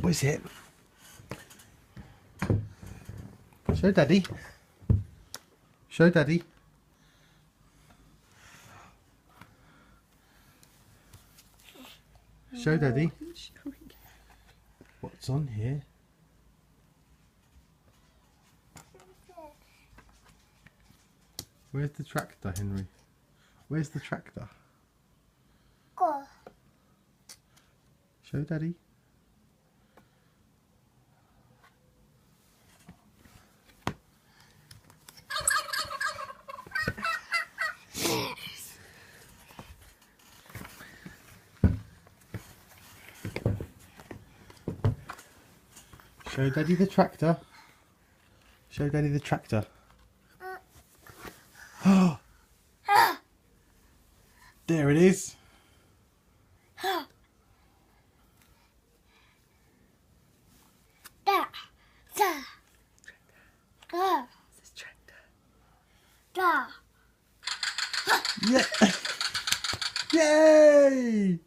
What is it? Show Daddy. Show Daddy. Show Daddy. What's on here? Where's the tractor, Henry? Where's the tractor? Go. Show Daddy. Show Daddy the tractor. Show Daddy the tractor. There it is. Da. Da. Da. This tractor. Da. Yeah. Yay!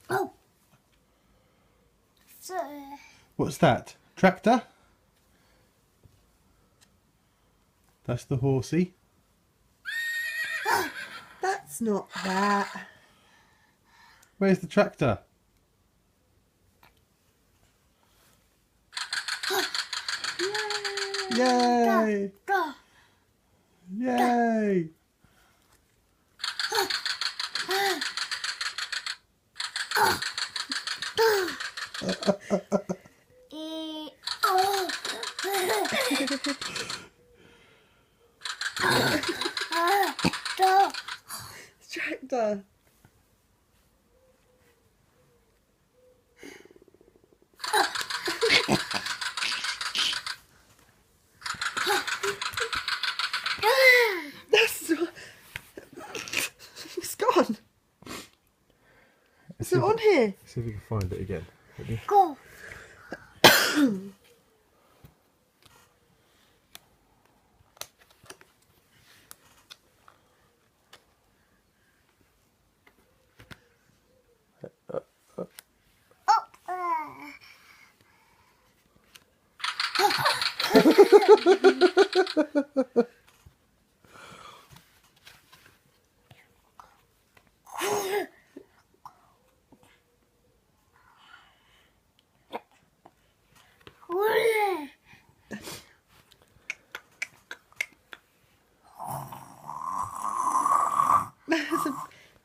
Oh. So. What's that? Tractor? That's the horsey. That's not that. Where's the tractor? Yay! Da. Yay! Oh. Da. Tractor. That's not... It's gone. It's not on here. See if we can find it again. Ready? Go.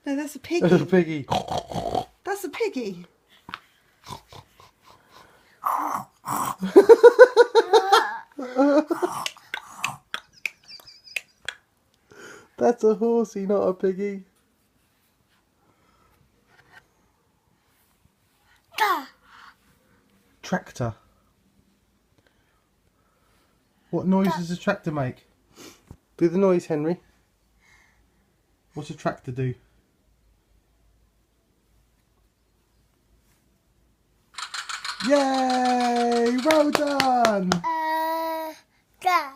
No, that's a There's a piggy. piggy. That's a piggy. That's a horsey, not a piggy. Da. Tractor. What noise does a tractor make? Do the noise, Henry. What's a tractor do? Yay! Well done! Da.